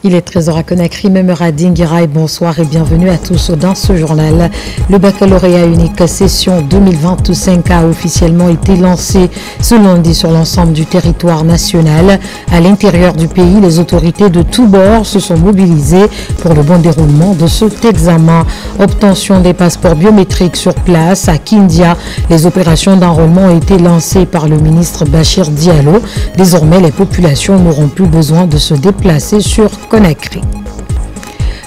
Il est 13h à Conakry, Memera Dinguiraï, bonsoir et bienvenue à tous dans ce journal. Le baccalauréat unique session 2025 a officiellement été lancé ce lundi sur l'ensemble du territoire national. À l'intérieur du pays, les autorités de tous bords se sont mobilisées pour le bon déroulement de cet examen. Obtention des passeports biométriques sur place à Kindia. Les opérations d'enrôlement ont été lancées par le ministre Bachir Diallo. Désormais, les populations n'auront plus besoin de se déplacer sur Conakry.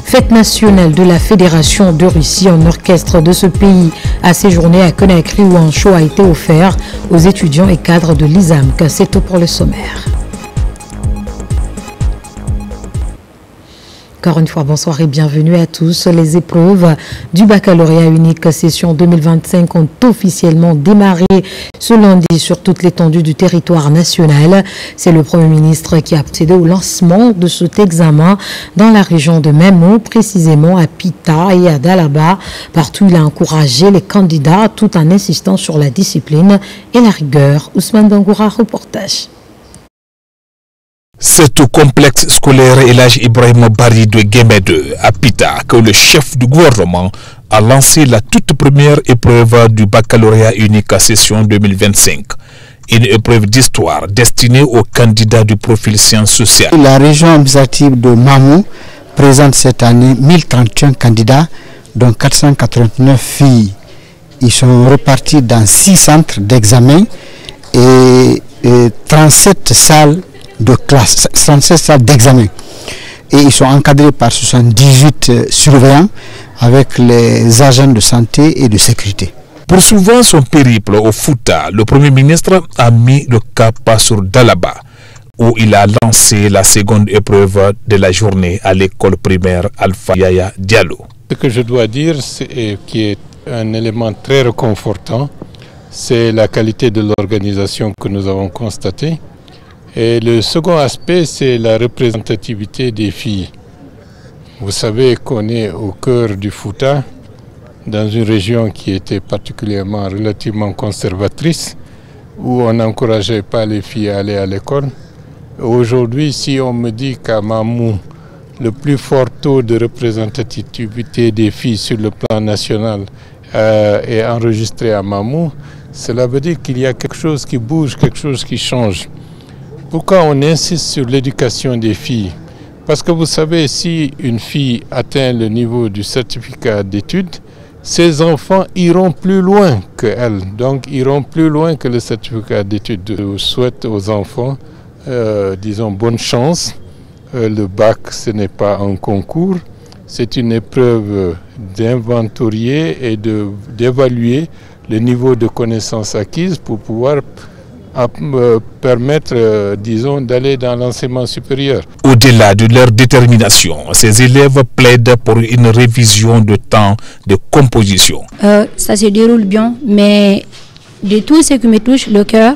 Fête nationale de la Fédération de Russie, un orchestre de ce pays a séjourné à Conakry où un show a été offert aux étudiants et cadres de l'ISAMC. C'est tout pour le sommaire. Encore une fois, bonsoir et bienvenue à tous. Les épreuves du baccalauréat unique session 2025 ont officiellement démarré ce lundi sur toute l'étendue du territoire national. C'est le Premier ministre qui a procédé au lancement de cet examen dans la région de Memo, précisément à Pita et à Dalaba. Partout, il a encouragé les candidats tout en insistant sur la discipline et la rigueur. Ousmane Bangoura, reportage. C'est au complexe scolaire Elhadji Ibrahima Bari de Guémé 2 à Pita que le chef du gouvernement a lancé la toute première épreuve du baccalauréat unique à session 2025. Une épreuve d'histoire destinée aux candidats du profil sciences sociales. La région administrative de Mamou présente cette année 1031 candidats, dont 489 filles. Ils sont repartis dans 6 centres d'examen et 37 salles de classe, 37 salles d'examen. Et ils sont encadrés par 78 surveillants avec les agents de santé et de sécurité. Poursuivant son périple au Fouta, le Premier ministre a mis le cap sur Dalaba, où il a lancé la seconde épreuve de la journée à l'école primaire Alpha Yaya Diallo. Ce que je dois dire, qui est un élément très réconfortant, c'est la qualité de l'organisation que nous avons constatée. Et le second aspect, c'est la représentativité des filles. Vous savez qu'on est au cœur du Fouta, dans une région qui était particulièrement relativement conservatrice, où on n'encourageait pas les filles à aller à l'école. Aujourd'hui, si on me dit qu'à Mamou, le plus fort taux de représentativité des filles sur le plan national est enregistré à Mamou, cela veut dire qu'il y a quelque chose qui bouge, quelque chose qui change. Pourquoi on insiste sur l'éducation des filles? Parce que vous savez, si une fille atteint le niveau du certificat d'études, ses enfants iront plus loin qu'elle, donc iront plus loin que le certificat d'études. Je souhaite aux enfants, disons, bonne chance. Le bac, ce n'est pas un concours, c'est une épreuve d'inventorier et d'évaluer le niveau de connaissances acquises pour pouvoir permettre, disons, d'aller dans l'enseignement supérieur. Au-delà de leur détermination, ces élèves plaident pour une révision de temps de composition. Ça se déroule bien, mais de tout ce qui me touche le cœur,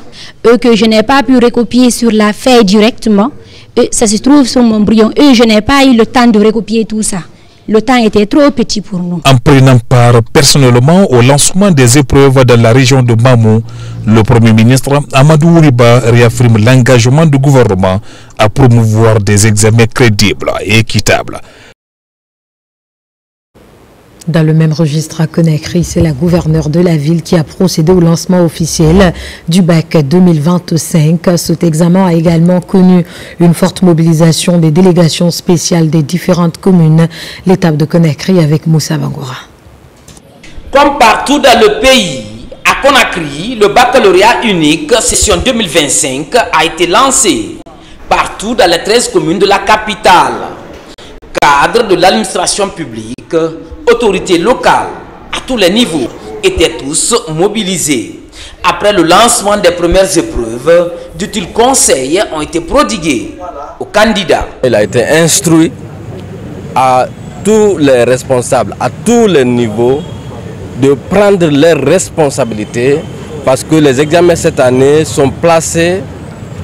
que je n'ai pas pu recopier sur la feuille directement, ça se trouve sur mon brouillon, je n'ai pas eu le temps de recopier tout ça. Le temps était trop petit pour nous. En prenant part personnellement au lancement des épreuves dans la région de Mamou, le Premier ministre Amadou Ouriba réaffirme l'engagement du gouvernement à promouvoir des examens crédibles et équitables. Dans le même registre à Conakry, c'est la gouverneure de la ville qui a procédé au lancement officiel du bac 2025. Cet examen a également connu une forte mobilisation des délégations spéciales des différentes communes. L'étape de Conakry avec Moussa Bangoura. Comme partout dans le pays, à Conakry, le baccalauréat unique session 2025 a été lancé partout dans les 13 communes de la capitale. Cadres de l'administration publique, autorités locales à tous les niveaux étaient tous mobilisés. Après le lancement des premières épreuves, d'utiles conseils ont été prodigués aux candidats. Il a été instruit à tous les responsables, à tous les niveaux, de prendre leurs responsabilités parce que les examens cette année sont placés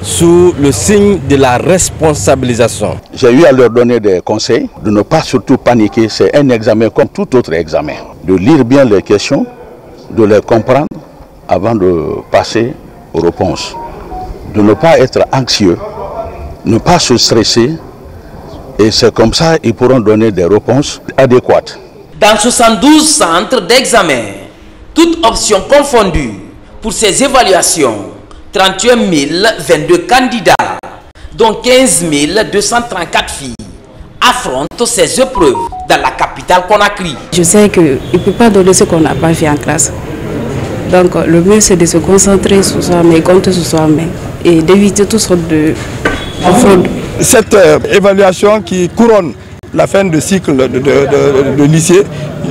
sous le signe de la responsabilisation. J'ai eu à leur donner des conseils, de ne pas surtout paniquer, c'est un examen comme tout autre examen. De lire bien les questions, de les comprendre avant de passer aux réponses. De ne pas être anxieux, ne pas se stresser, Et c'est comme ça qu'ils pourront donner des réponses adéquates. Dans 72 centres d'examen, toutes options confondues, pour ces évaluations, 31 022 candidats, dont 15 234 filles, affrontent ces épreuves dans la capitale Conakry. Je sais qu'il ne peut pas donner ce qu'on n'a pas fait en classe. Donc le mieux c'est de se concentrer sur soi-même, compter sur soi-même et d'éviter toutes sortes de fraudes. Cette évaluation qui couronne la fin de cycle de lycée,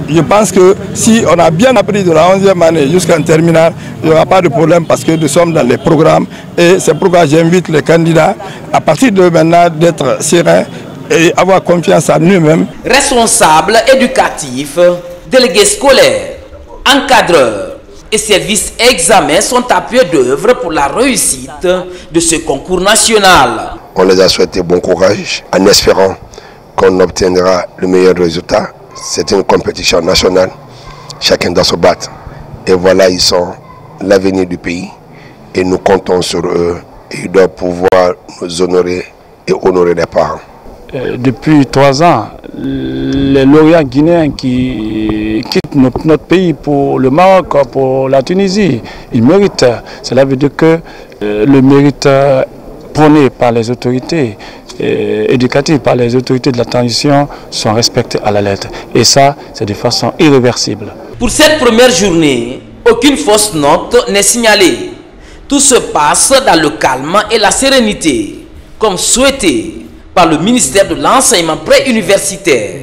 je pense que si on a bien appris de la 11e année jusqu'en terminale, il n'y aura pas de problème parce que nous sommes dans les programmes. Et c'est pourquoi j'invite les candidats à partir de maintenant d'être sereins et avoir confiance en eux-mêmes. Responsables éducatifs, délégués scolaires, encadreurs et services examens sont à pied d'œuvre pour la réussite de ce concours national. On les a souhaité bon courage en espérant qu'on obtiendra le meilleur résultat. C'est une compétition nationale, chacun doit se battre. Et voilà, ils sont l'avenir du pays et nous comptons sur eux et ils doivent pouvoir nous honorer et honorer les parents. Depuis 3 ans, les lauréats guinéens qui quittent notre pays pour le Maroc, pour la Tunisie, ils méritent. Cela veut dire que le mérite prôné par les autorités éducatives, par les autorités de la transition sont respectés à la lettre. Et ça, c'est de façon irréversible. Pour cette première journée, aucune fausse note n'est signalée. Tout se passe dans le calme et la sérénité, comme souhaité par le ministère de l'enseignement préuniversitaire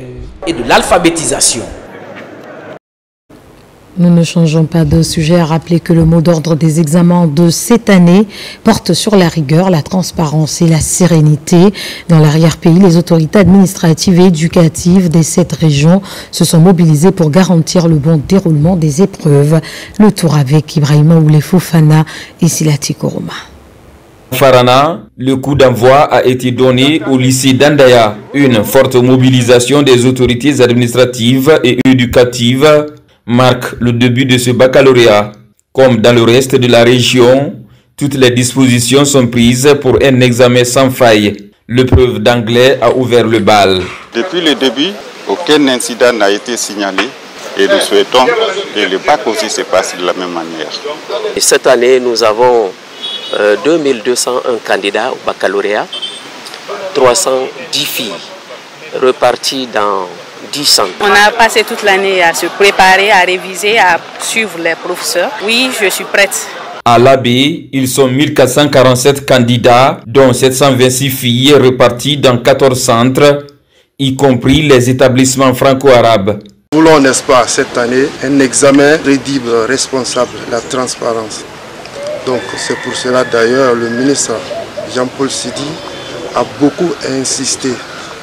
et de l'alphabétisation. Nous ne changeons pas de sujet à rappeler que le mot d'ordre des examens de cette année porte sur la rigueur, la transparence et la sérénité. Dans l'arrière-pays, les autorités administratives et éducatives des 7 régions se sont mobilisées pour garantir le bon déroulement des épreuves. Le tour avec Ibrahima Oulé Fofana et Silati Koroma. Farana, le coup d'envoi a été donné au lycée d'Andaya. Une forte mobilisation des autorités administratives et éducatives marque le début de ce baccalauréat. Comme dans le reste de la région, toutes les dispositions sont prises pour un examen sans faille. L'épreuve d'anglais a ouvert le bal. Depuis le début, aucun incident n'a été signalé et nous souhaitons que le bac aussi se passe de la même manière. Et cette année, nous avons 2201 candidats au baccalauréat, 310 filles reparties dans 10 centres. On a passé toute l'année à se préparer, à réviser, à suivre les professeurs. Oui, je suis prête. À l'Abbé, ils sont 1447 candidats, dont 726 filles reparties dans 14 centres, y compris les établissements franco-arabes. Nous voulons, n'est-ce pas, cette année, un examen crédible, responsable, la transparence. Donc c'est pour cela d'ailleurs le ministre Jean-Paul Sidi a beaucoup insisté,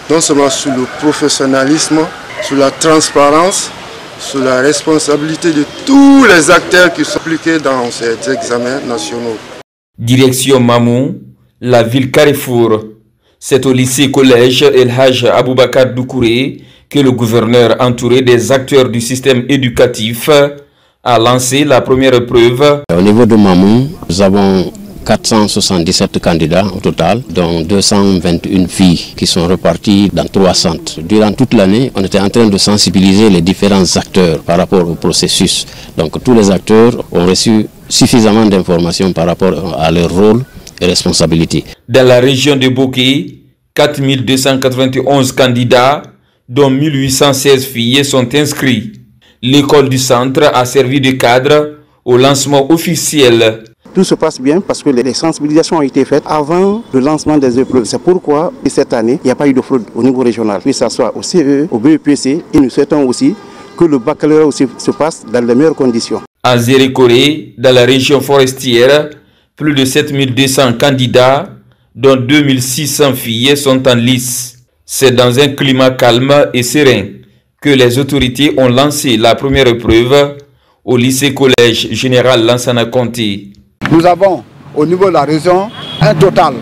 non seulement sur le professionnalisme, sur la transparence, sur la responsabilité de tous les acteurs qui sont impliqués dans ces examens nationaux. Direction Mamou, la ville Carrefour. C'est au lycée-collège El Haj Aboubakar Doucouré que le gouverneur, entouré des acteurs du système éducatif, a lancé la première épreuve. Au niveau de Mamou, nous avons 477 candidats au total, dont 221 filles qui sont reparties dans 3 centres. Durant toute l'année, on était en train de sensibiliser les différents acteurs par rapport au processus. Donc tous les acteurs ont reçu suffisamment d'informations par rapport à leur rôle et responsabilités. Dans la région de Boké, 4291 candidats, dont 1816 filles, sont inscrits. L'école du centre a servi de cadre au lancement officiel. Tout se passe bien parce que les sensibilisations ont été faites avant le lancement des épreuves. C'est pourquoi cette année, il n'y a pas eu de fraude au niveau régional. Que ce soit au CE, au BEPC, et nous souhaitons aussi que le baccalauréat aussi se passe dans les meilleures conditions. À Zérékoré, dans la région forestière, plus de 7200 candidats, dont 2600 filles, sont en lice. C'est dans un climat calme et serein que les autorités ont lancé la première épreuve au lycée-collège général Lansana Conté. Nous avons au niveau de la région un total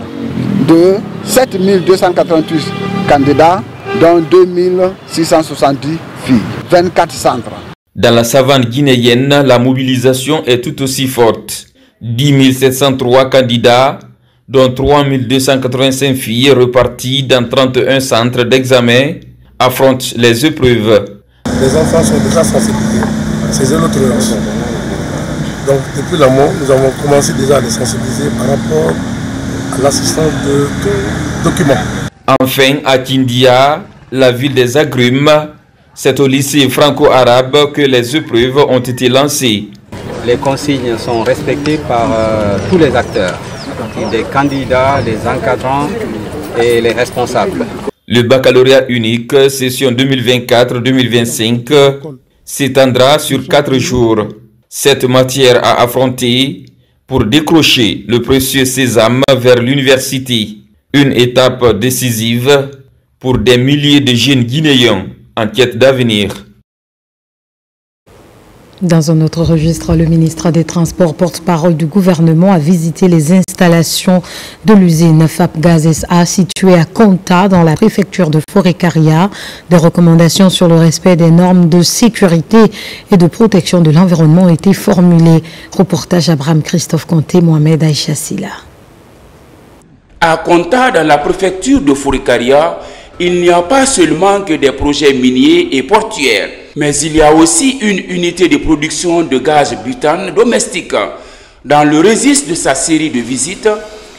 de 7288 candidats, dont 2670 filles, 24 centres. Dans la savane guinéenne, la mobilisation est tout aussi forte. 10 703 candidats, dont 3285 filles reparties dans 31 centres d'examen affrontent les épreuves. Les enfants sont déjà sensibilisés, c'est zéro tolérance. Donc depuis l'amont, nous avons commencé déjà à les sensibiliser par rapport à l'assistance de tout document. Enfin, à Kindia, la ville des agrumes, c'est au lycée franco-arabe que les épreuves ont été lancées. Les consignes sont respectées par tous les acteurs, les candidats, les encadrants et les responsables. Le baccalauréat unique, session 2024-2025, s'étendra sur 4 jours. 7 matières à affronter pour décrocher le précieux sésame vers l'université. Une étape décisive pour des milliers de jeunes Guinéens en quête d'avenir. Dans un autre registre, le ministre des Transports, porte-parole du gouvernement, a visité les installations de l'usine FAP-Gaz SA située à Konta dans la préfecture de Forêt-Caria. Des recommandations sur le respect des normes de sécurité et de protection de l'environnement ont été formulées. Reportage Abraham Christophe Conté, Mohamed Aïcha Silla. À Konta, dans la préfecture de Forêt-Caria, il n'y a pas seulement que des projets miniers et portuaires, mais il y a aussi une unité de production de gaz butane domestique. Dans le registre de sa série de visites,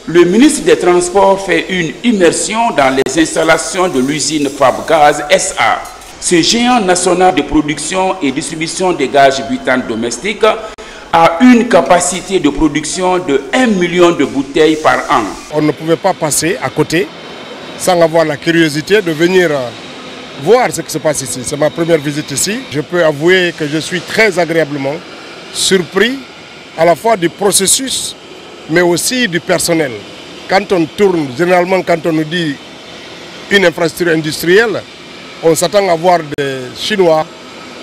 le ministre des Transports fait une immersion dans les installations de l'usine FAP-Gaz SA. Ce géant national de production et distribution de gaz butane domestique a une capacité de production de 1 million de bouteilles par an. On ne pouvait pas passer à côté sans avoir la curiosité de venir voir ce qui se passe ici. C'est ma première visite ici. Je peux avouer que je suis très agréablement surpris à la fois du processus, mais aussi du personnel. Quand on tourne, généralement quand on nous dit une infrastructure industrielle, on s'attend à voir des Chinois,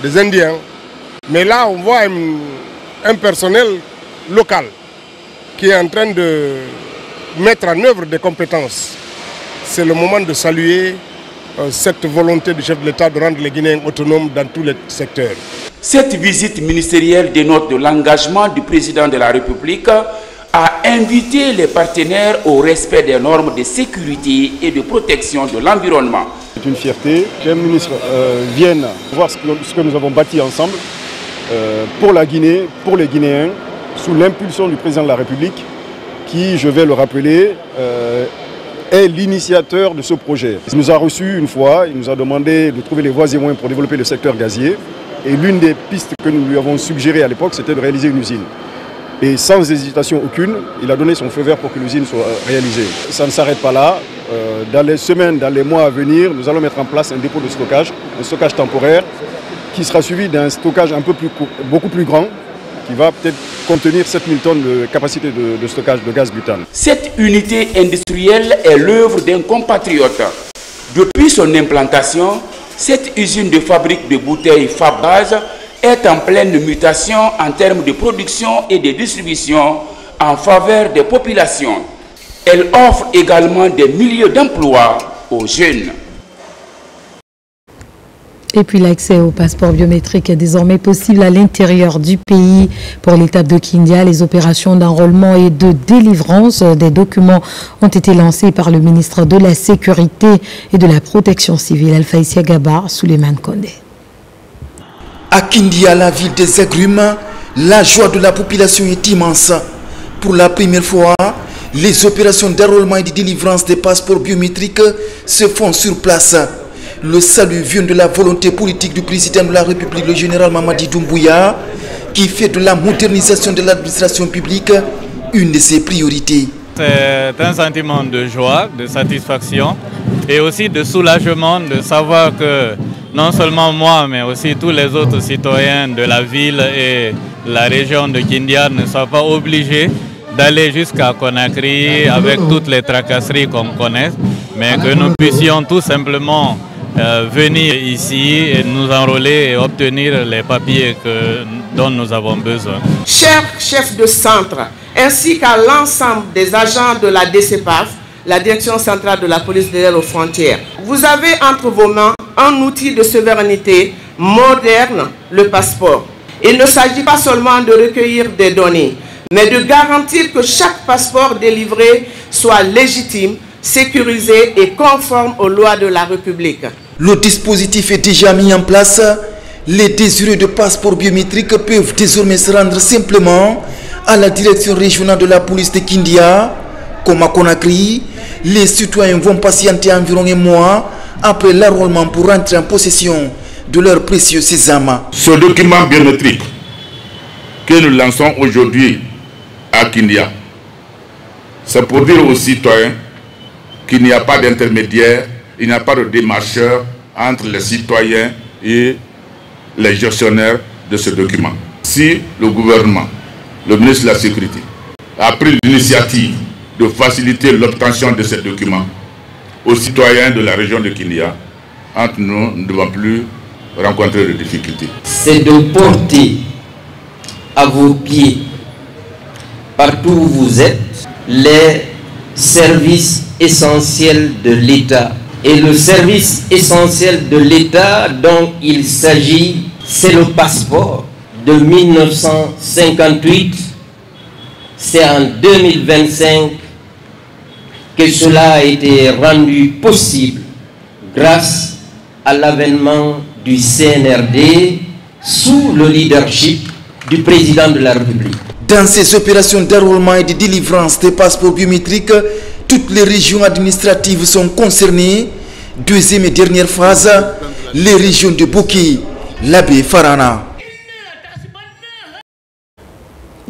des Indiens. Mais là, on voit un personnel local qui est en train de mettre en œuvre des compétences. C'est le moment de saluer cette volonté du chef de l'État de rendre les Guinéens autonomes dans tous les secteurs. Cette visite ministérielle dénote de l'engagement du président de la République à inviter les partenaires au respect des normes de sécurité et de protection de l'environnement. C'est une fierté qu'un ministre vienne voir ce que nous avons bâti ensemble pour la Guinée, pour les Guinéens, sous l'impulsion du président de la République, qui, je vais le rappeler, est l'initiateur de ce projet. Il nous a reçus une fois, il nous a demandé de trouver les voies et moyens pour développer le secteur gazier. Et l'une des pistes que nous lui avons suggérées à l'époque, c'était de réaliser une usine. Et sans hésitation aucune, il a donné son feu vert pour que l'usine soit réalisée. Ça ne s'arrête pas là. Dans les semaines, dans les mois à venir, nous allons mettre en place un dépôt de stockage, un stockage temporaire, qui sera suivi d'un stockage beaucoup plus grand, qui va peut-être contenir 7000 tonnes de capacité de stockage de gaz butane. Cette unité industrielle est l'œuvre d'un compatriote. Depuis son implantation, cette usine de fabrique de bouteilles FAP-Gaz est en pleine mutation en termes de production et de distribution en faveur des populations. Elle offre également des milliers d'emplois aux jeunes. Et puis l'accès au passeport biométrique est désormais possible à l'intérieur du pays. Pour l'étape de Kindia, les opérations d'enrôlement et de délivrance des documents ont été lancées par le ministre de la Sécurité et de la Protection civile, Alphaïsia Gabar, Souleymane Kondé. À Kindia, la ville des agrumes, la joie de la population est immense. Pour la première fois, les opérations d'enrôlement et de délivrance des passeports biométriques se font sur place. Le salut vient de la volonté politique du président de la République, le général Mamadi Doumbouya, qui fait de la modernisation de l'administration publique une de ses priorités. C'est un sentiment de joie, de satisfaction et aussi de soulagement de savoir que non seulement moi, mais aussi tous les autres citoyens de la ville et la région de Kindia ne sont pas obligés d'aller jusqu'à Conakry avec toutes les tracasseries qu'on connaît, mais que nous puissions tout simplement venir ici et nous enrôler et obtenir les papiers dont nous avons besoin. Chers chefs de centre, ainsi qu'à l'ensemble des agents de la DCPAF, la Direction centrale de la police de l'air aux frontières, vous avez entre vos mains un outil de souveraineté moderne, le passeport. Il ne s'agit pas seulement de recueillir des données, mais de garantir que chaque passeport délivré soit légitime, sécurisé et conforme aux lois de la République. Le dispositif est déjà mis en place. Les désireux de passeports biométriques peuvent désormais se rendre simplement à la direction régionale de la police de Kindia. Comme à Conakry, les citoyens vont patienter environ un mois après l'enrôlement pour entrer en possession de leur précieux sésame. Ce document biométrique que nous lançons aujourd'hui à Kindia, c'est pour dire aux citoyens qu'il n'y a pas d'intermédiaire, il n'y a pas de démarcheur entre les citoyens et les gestionnaires de ce document. Si le gouvernement, le ministre de la Sécurité, a pris l'initiative de faciliter l'obtention de ces documents aux citoyens de la région de Kindia, entre nous ne devons plus rencontrer de difficultés. C'est de porter à vos pieds, partout où vous êtes, les services essentiels de l'État. Et le service essentiel de l'État dont il s'agit, c'est le passeport. De 1958, c'est en 2025 que cela a été rendu possible grâce à l'avènement du CNRD sous le leadership du président de la République. Dans ces opérations d'enrôlement et de délivrance des passeports biométriques, toutes les régions administratives sont concernées. Deuxième et dernière phase, les régions de Boki, Labé, Farana.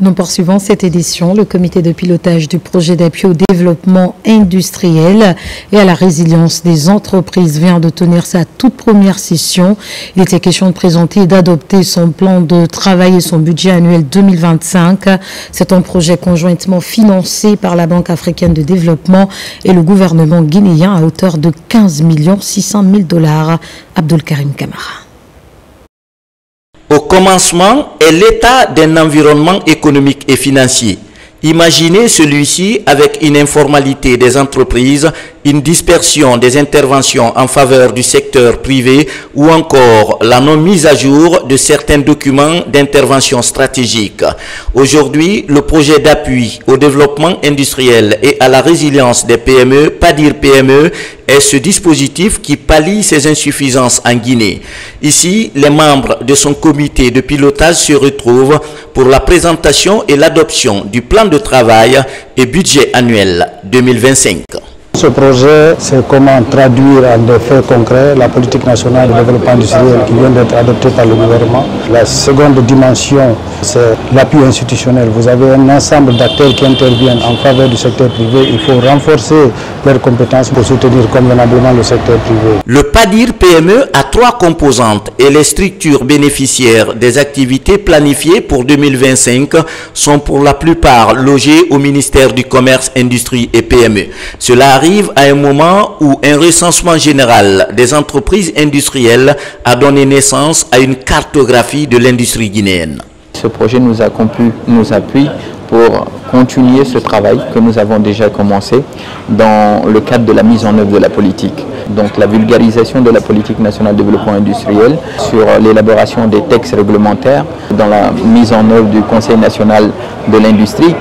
Nous poursuivons cette édition. Le comité de pilotage du projet d'appui au développement industriel et à la résilience des entreprises vient de tenir sa toute première session. Il était question de présenter et d'adopter son plan de travail et son budget annuel 2025. C'est un projet conjointement financé par la Banque africaine de développement et le gouvernement guinéen à hauteur de 15 600 000 $. Abdul Karim Kamara. Au commencement est l'état d'un environnement économique et financier. Imaginez celui-ci avec une informalité des entreprises, une dispersion des interventions en faveur du secteur privé ou encore la non-mise à jour de certains documents d'intervention stratégique. Aujourd'hui, le projet d'appui au développement industriel et à la résilience des PME, PADIR PME, est ce dispositif qui pallie ces insuffisances en Guinée. Ici, les membres de son comité de pilotage se retrouvent pour la présentation et l'adoption du plan de travail et budget annuel 2025. Ce projet, c'est comment traduire en des faits concrets la politique nationale de développement industriel qui vient d'être adoptée par le gouvernement. La seconde dimension, c'est l'appui institutionnel. Vous avez un ensemble d'acteurs qui interviennent en faveur du secteur privé. Il faut renforcer leurs compétences pour soutenir convenablement le secteur privé. Le PADIR PME a 3 composantes et les structures bénéficiaires des activités planifiées pour 2025 sont pour la plupart logées au ministère du Commerce, Industrie et PME. Cela arrive à un moment où un recensement général des entreprises industrielles a donné naissance à une cartographie de l'industrie guinéenne. Ce projet nous appuie pour continuer ce travail que nous avons déjà commencé dans le cadre de la mise en œuvre de la politique. Donc la vulgarisation de la politique nationale de développement industriel sur l'élaboration des textes réglementaires dans la mise en œuvre du Conseil national de l'industrie.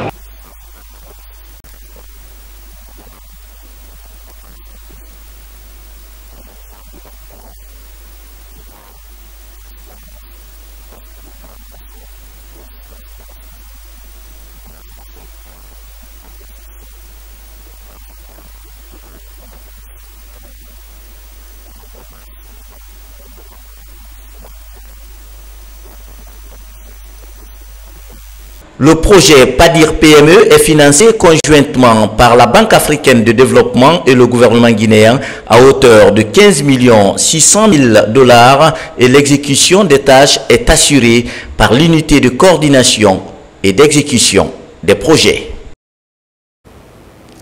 Le projet PADIR PME est financé conjointement par la Banque africaine de développement et le gouvernement guinéen à hauteur de 15 600 000 $ et l'exécution des tâches est assurée par l'unité de coordination et d'exécution des projets.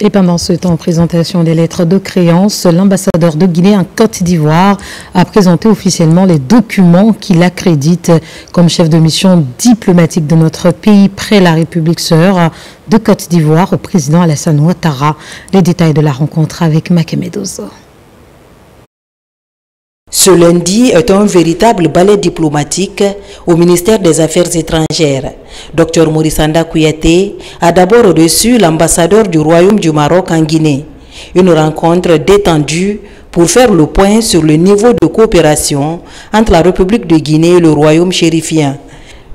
Et pendant ce temps, présentation des lettres de créance, l'ambassadeur de Guinée en Côte d'Ivoire a présenté officiellement les documents qui l'accréditent comme chef de mission diplomatique de notre pays près la République sœur de Côte d'Ivoire au président Alassane Ouattara. Les détails de la rencontre avec Makemedozo. Ce lundi est un véritable ballet diplomatique au ministère des Affaires étrangères. Dr Morissanda Kouyaté a d'abord reçu l'ambassadeur du Royaume du Maroc en Guinée. Une rencontre détendue pour faire le point sur le niveau de coopération entre la République de Guinée et le Royaume chérifien.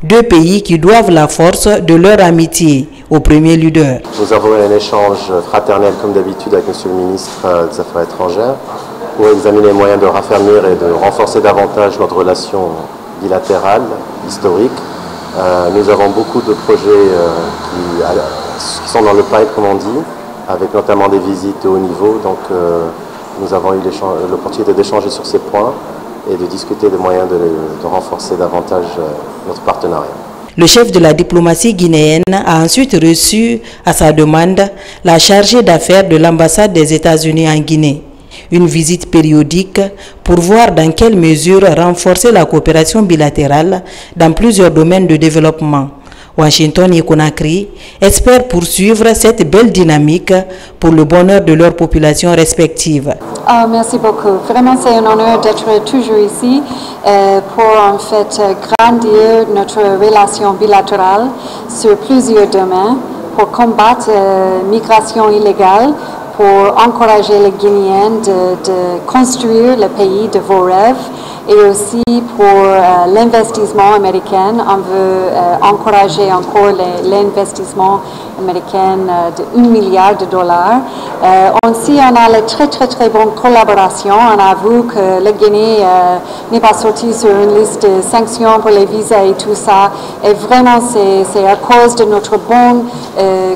Deux pays qui doivent la force de leur amitié au premier leader. Nous avons eu un échange fraternel comme d'habitude avec M. le ministre des Affaires étrangères pour examiner les moyens de raffermir et de renforcer davantage notre relation bilatérale, historique. Nous avons beaucoup de projets qui sont dans le pipe, comme on dit, avec notamment des visites de haut niveau. Donc nous avons eu l'opportunité d'échanger sur ces points et de discuter des moyens de renforcer davantage notre partenariat. Le chef de la diplomatie guinéenne a ensuite reçu à sa demande la chargée d'affaires de l'ambassade des États-Unis en Guinée. Une visite périodique pour voir dans quelle mesure renforcer la coopération bilatérale dans plusieurs domaines de développement. Washington et Conakry espèrent poursuivre cette belle dynamique pour le bonheur de leurs populations respectives. Merci beaucoup. Vraiment, c'est un honneur d'être toujours ici pour en fait grandir notre relation bilatérale sur plusieurs domaines pour combattre l'immigration illégale, pour encourager les Guinéens de construire le pays de vos rêves et aussi pour l'investissement américain. On veut encourager encore l'investissement américain de $1 milliard. Aussi, on a une très bonne collaboration. On a vu que la Guinée n'est pas sortie sur une liste de sanctions pour les visas et tout ça. Et vraiment, c'est à cause de notre bonne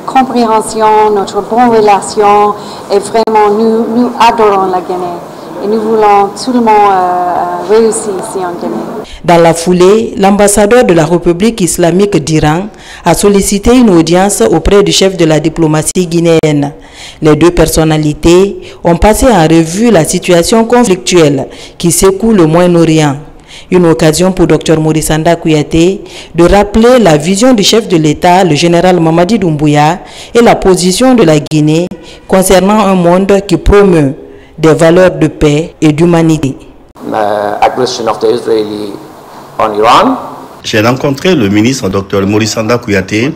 compréhension, notre bonne relation. Et vraiment, nous adorons la Guinée. Et nous voulons tout le monde réussir ici en Guinée. Dans la foulée, l'ambassadeur de la République islamique d'Iran a sollicité une audience auprès du chef de la diplomatie guinéenne. Les deux personnalités ont passé en revue la situation conflictuelle qui secoue le Moyen-Orient. Une occasion pour Dr Morissanda Kouyaté de rappeler la vision du chef de l'État, le général Mamadi Doumbouya, et la position de la Guinée concernant un monde qui promeut des valeurs de paix et d'humanité. J'ai rencontré le ministre Dr Morissanda Kouyaté,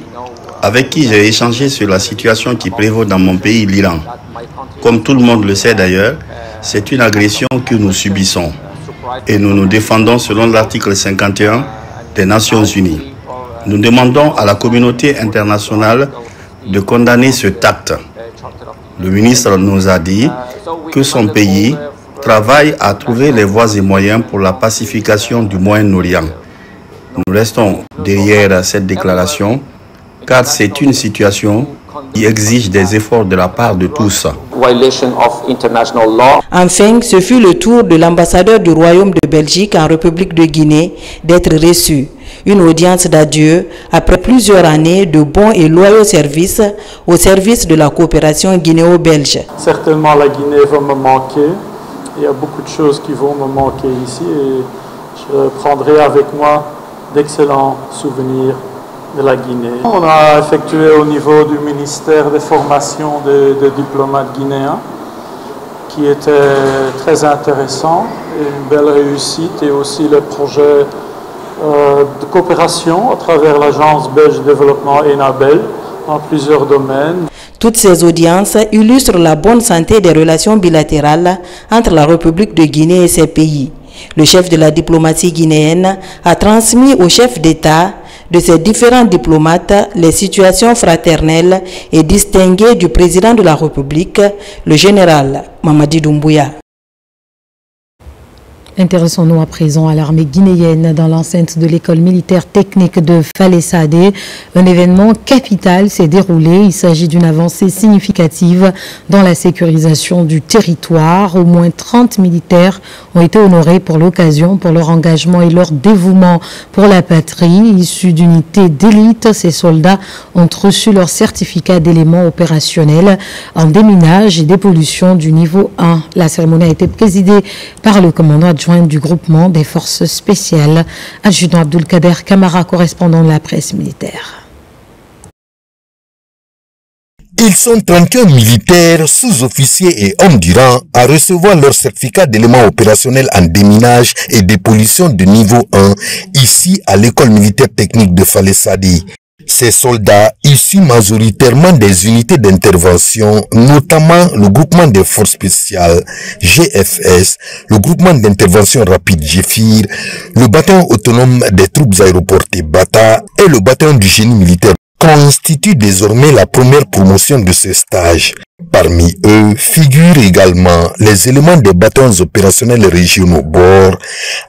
avec qui j'ai échangé sur la situation qui prévaut dans mon pays, l'Iran. Comme tout le monde le sait d'ailleurs, c'est une agression que nous subissons et nous nous défendons selon l'article 51 des Nations Unies. Nous demandons à la communauté internationale de condamner cet acte. Le ministre nous a dit que son pays travaille à trouver les voies et moyens pour la pacification du Moyen-Orient. Nous restons derrière cette déclaration car c'est une situation qui exige des efforts de la part de tous. Enfin, ce fut le tour de l'ambassadeur du Royaume de Belgique en République de Guinée d'être reçu. Une audience d'adieu après plusieurs années de bons et loyaux services au service de la coopération guinéo-belge. Certainement la Guinée va me manquer. Il y a beaucoup de choses qui vont me manquer ici et je prendrai avec moi d'excellents souvenirs de la Guinée. On a effectué au niveau du ministère des formations des diplomates guinéens qui était très intéressant et une belle réussite, et aussi le projet de coopération à travers l'agence belge de développement ENABEL dans plusieurs domaines. Toutes ces audiences illustrent la bonne santé des relations bilatérales entre la République de Guinée et ses pays. Le chef de la diplomatie guinéenne a transmis au chef d'État de ces différents diplomates les situations fraternelles et distinguées du président de la République, le général Mamadi Doumbouya. Intéressons-nous à présent à l'armée guinéenne dans l'enceinte de l'école militaire technique de Falé-Sadé. Un événement capital s'est déroulé. Il s'agit d'une avancée significative dans la sécurisation du territoire. Au moins 30 militaires ont été honorés pour l'occasion pour leur engagement et leur dévouement pour la patrie. Issus d'unités d'élite, ces soldats ont reçu leur certificat d'éléments opérationnels en déminage et dépollution du niveau 1. La cérémonie a été présidée par le commandant adjoint du groupement des forces spéciales, adjudant Abdulkader Kamara, correspondant de la presse militaire. Ils sont 31 militaires, sous-officiers et hommes du rang à recevoir leur certificat d'élément opérationnel en déminage et dépollution de niveau 1 ici à l'école militaire technique de Falesadi. Ces soldats, issus majoritairement des unités d'intervention, notamment le groupement des forces spéciales GFS, le groupement d'intervention rapide GFIR, le bataillon autonome des troupes aéroportées BATA et le bataillon du génie militaire, constituent désormais la première promotion de ce stage. Parmi eux figurent également les éléments des bataillons opérationnels régionaux BOR,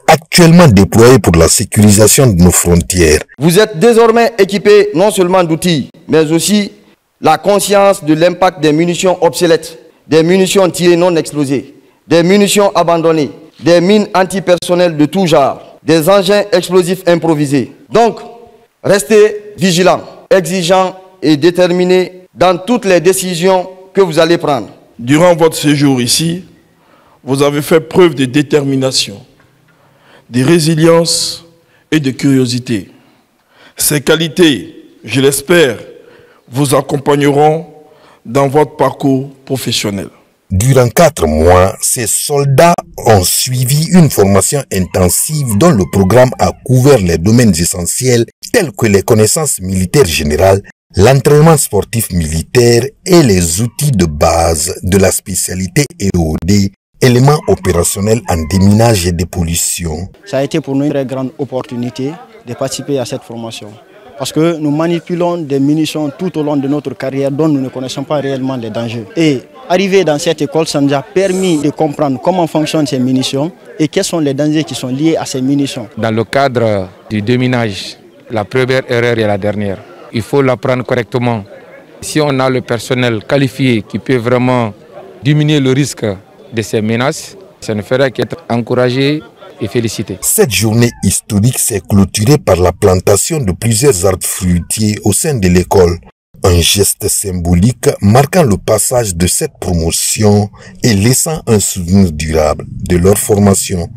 actuellement déployés pour la sécurisation de nos frontières. Vous êtes désormais équipés non seulement d'outils, mais aussi la conscience de l'impact des munitions obsolètes, des munitions tirées non explosées, des munitions abandonnées, des mines antipersonnelles de tout genre, des engins explosifs improvisés. Donc, restez vigilants, exigeants et déterminés dans toutes les décisions que vous allez prendre. Durant votre séjour ici, vous avez fait preuve de détermination, de résilience et de curiosité. Ces qualités, je l'espère, vous accompagneront dans votre parcours professionnel. Durant 4 mois, ces soldats ont suivi une formation intensive dont le programme a couvert les domaines essentiels tels que les connaissances militaires générales, l'entraînement sportif militaire et les outils de base de la spécialité EOD, éléments opérationnels en déminage et dépollution. Ça a été pour nous une très grande opportunité de participer à cette formation. Parce que nous manipulons des munitions tout au long de notre carrière dont nous ne connaissons pas réellement les dangers. Et arriver dans cette école, ça nous a permis de comprendre comment fonctionnent ces munitions et quels sont les dangers qui sont liés à ces munitions. Dans le cadre du déminage, la première erreur est la dernière. Il faut l'apprendre correctement. Si on a le personnel qualifié qui peut vraiment diminuer le risque de ces menaces, ça ne ferait qu'être encouragé et félicité. Cette journée historique s'est clôturée par la plantation de plusieurs arbres fruitiers au sein de l'école. Un geste symbolique marquant le passage de cette promotion et laissant un souvenir durable de leur formation.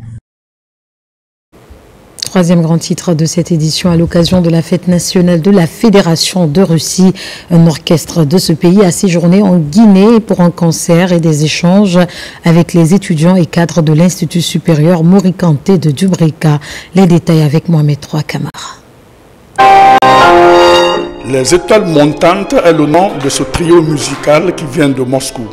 Troisième grand titre de cette édition à l'occasion de la fête nationale de la Fédération de Russie. Un orchestre de ce pays a séjourné en Guinée pour un concert et des échanges avec les étudiants et cadres de l'Institut supérieur Mori Kanté de Dubrika. Les détails avec Mohamed Trois Camara. Les étoiles montantes est le nom de ce trio musical qui vient de Moscou.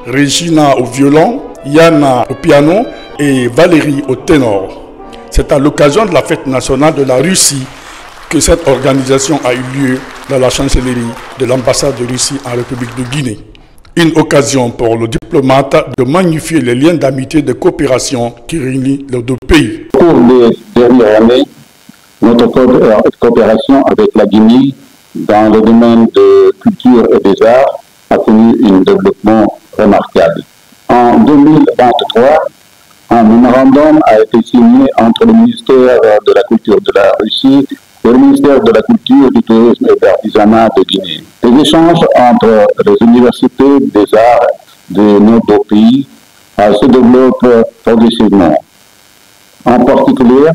Regina au violon, Yana au piano et Valérie au ténor. C'est à l'occasion de la fête nationale de la Russie que cette organisation a eu lieu dans la chancellerie de l'ambassade de Russie en République de Guinée. Une occasion pour le diplomate de magnifier les liens d'amitié et de coopération qui réunissent les deux pays. Au cours des dernières années, notre coopération avec la Guinée dans le domaine de culture et des arts a connu un développement remarquable. En 2023, un mémorandum a été signé entre le ministère de la Culture de la Russie et le ministère de la Culture, du Tourisme et de l'Artisanat de Guinée. Les échanges entre les universités des arts de nos deux pays se développent progressivement. En particulier,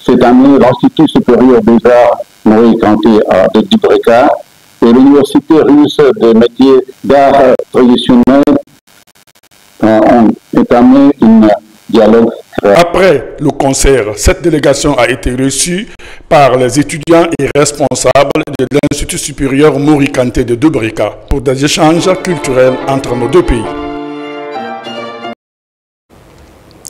cette année, l'Institut supérieur des arts Mori Kanté de Dubrika et l'Université russe des métiers d'art traditionnels ont entamé un dialogue. Après le concert, cette délégation a été reçue par les étudiants et responsables de l'Institut supérieur Mori Kanté de Dubrika pour des échanges culturels entre nos deux pays.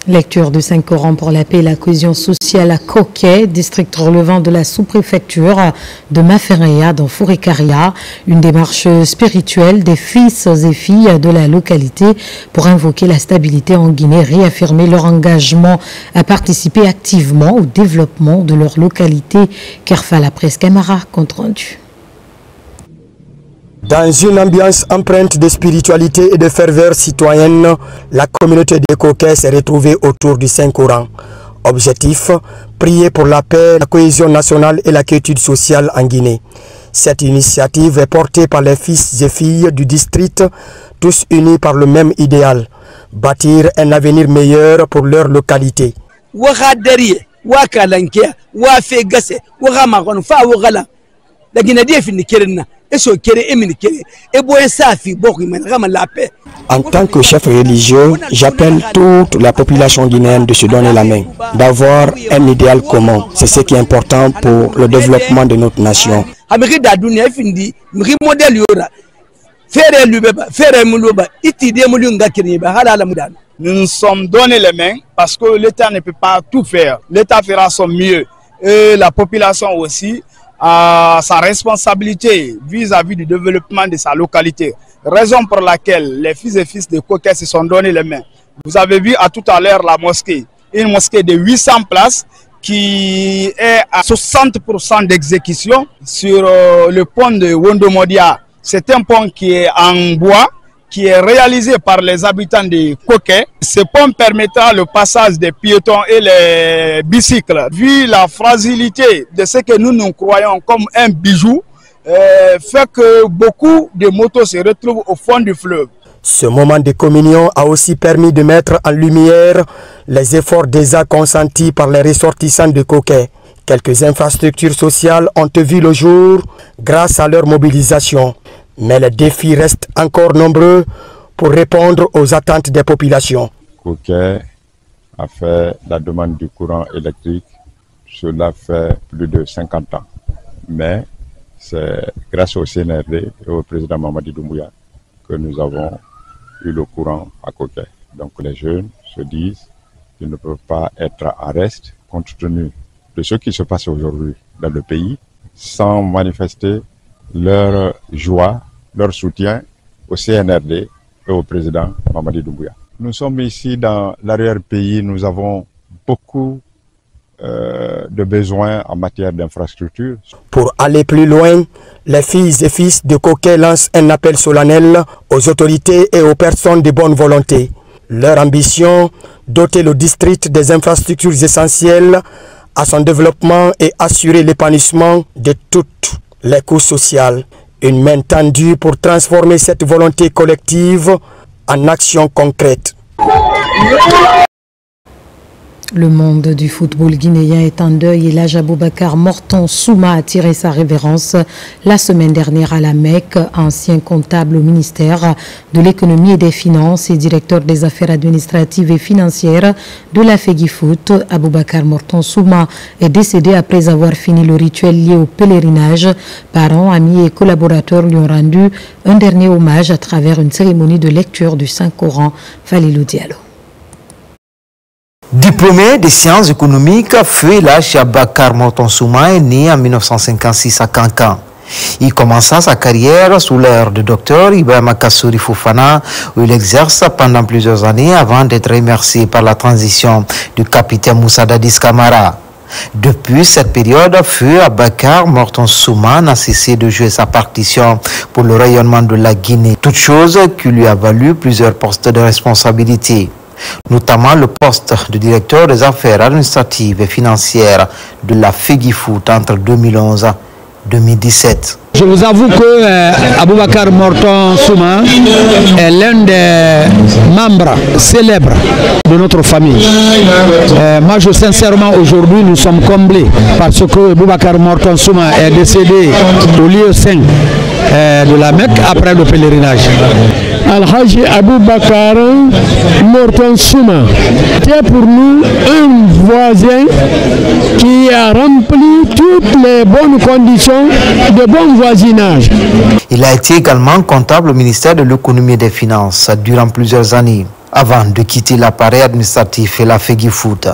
Lecture de Saint-Coran pour la paix et la cohésion sociale à Koké, district relevant de la sous-préfecture de Mafereya dans Fourekaria. Une démarche spirituelle des fils et filles de la localité pour invoquer la stabilité en Guinée, réaffirmer leur engagement à participer activement au développement de leur localité. Kerfa la presse Camara, compte rendu. Dans une ambiance empreinte de spiritualité et de ferveur citoyenne, la communauté des Koké s'est retrouvée autour du Saint-Coran. Objectif, prier pour la paix, la cohésion nationale et la quiétude sociale en Guinée. Cette initiative est portée par les fils et filles du district, tous unis par le même idéal, bâtir un avenir meilleur pour leur localité. En tant que chef religieux, j'appelle toute la population guinéenne de se donner la main, d'avoir un idéal commun. C'est ce qui est important pour le développement de notre nation. Nous nous sommes donné les mains parce que l'État ne peut pas tout faire. L'État fera son mieux. Et la population aussi a sa responsabilité vis-à-vis du développement de sa localité. Raison pour laquelle les fils et fils de Koké se sont donné les mains. Vous avez vu à tout à l'heure la mosquée. Une mosquée de 800 places qui est à 60% d'exécution sur le pont de Wondomodia. C'est un pont qui est en bois, qui est réalisé par les habitants de Koké. Ce pont permettra le passage des piétons et les bicycles. Vu la fragilité de ce que nous croyons comme un bijou, fait que beaucoup de motos se retrouvent au fond du fleuve. Ce moment de communion a aussi permis de mettre en lumière les efforts déjà consentis par les ressortissants de Koké. Quelques infrastructures sociales ont vu le jour grâce à leur mobilisation. Mais les défis restent encore nombreux pour répondre aux attentes des populations. Koké a fait la demande du courant électrique, cela fait plus de 50 ans. Mais c'est grâce au CNRD et au président Mamadi Doumbouya que nous avons eu le courant à Koké. Donc les jeunes se disent qu'ils ne peuvent pas être en reste compte tenu de ce qui se passe aujourd'hui dans le pays sans manifester leur joie, leur soutien au CNRD et au président Mamadi Doumbouya. Nous sommes ici dans l'arrière-pays, nous avons beaucoup de besoins en matière d'infrastructure. Pour aller plus loin, les filles et fils de Koké lancent un appel solennel aux autorités et aux personnes de bonne volonté. Leur ambition, doter le district des infrastructures essentielles à son développement et assurer l'épanouissement de toutes les couches sociales. Une main tendue pour transformer cette volonté collective en action concrète. Le monde du football guinéen est en deuil et l'Hadj Aboubacar Morton Souma a tiré sa révérence la semaine dernière à la Mecque. Ancien comptable au ministère de l'économie et des finances et directeur des affaires administratives et financières de la Fegifoot, Aboubacar Morton Souma est décédé après avoir fini le rituel lié au pèlerinage. Parents, amis et collaborateurs lui ont rendu un dernier hommage à travers une cérémonie de lecture du Saint-Coran. Falilou Diallo. Diplômé des sciences économiques, l'Hadj Aboubacar Morton Souma est né en 1956 à Cancan. Il commença sa carrière sous l'ère du docteur Ibrahima Kassouri Fofana, où il exerce pendant plusieurs années avant d'être remercié par la transition du capitaine Moussa Dadis Camara. Depuis cette période, Aboubacar Morton Souma n'a cessé de jouer sa partition pour le rayonnement de la Guinée, toute chose qui lui a valu plusieurs postes de responsabilité, notamment le poste de directeur des affaires administratives et financières de la Fegifoot entre 2011 et 2017. Je vous avoue que Aboubacar Morton Souma est l'un des membres célèbres de notre famille. Moi, sincèrement, aujourd'hui, nous sommes comblés parce que Aboubacar Morton Souma est décédé au lieu saint de la Mecque après le pèlerinage. Al-Hajj Aboubacar Morton Souma était pour nous un voisin qui a rempli toutes les bonnes conditions de bon voisinage. Il a été également comptable au ministère de l'économie et des finances durant plusieurs années, avant de quitter l'appareil administratif et la Fegifoot.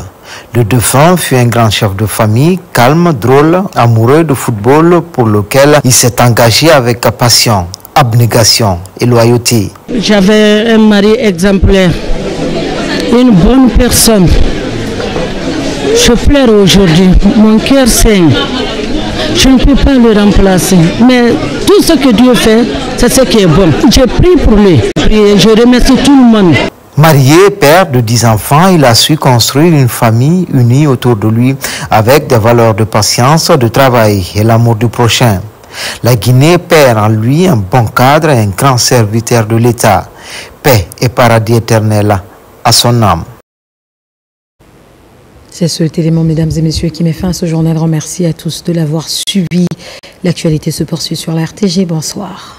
Le défunt fut un grand chef de famille, calme, drôle, amoureux de football pour lequel il s'est engagé avec passion, abnégation et loyauté. J'avais un mari exemplaire, une bonne personne. Je pleure aujourd'hui, mon cœur saigne. Je ne peux pas le remplacer, mais tout ce que Dieu fait, c'est ce qui est bon. Je prie pour lui, je remercie tout le monde. Marié, père de 10 enfants, il a su construire une famille unie autour de lui avec des valeurs de patience, de travail et l'amour du prochain. La Guinée perd en lui un bon cadre et un grand serviteur de l'État. Paix et paradis éternel à son âme. C'est ce élément, mesdames et messieurs, qui met fin à ce journal. Merci à tous de l'avoir suivi. L'actualité se poursuit sur la RTG. Bonsoir.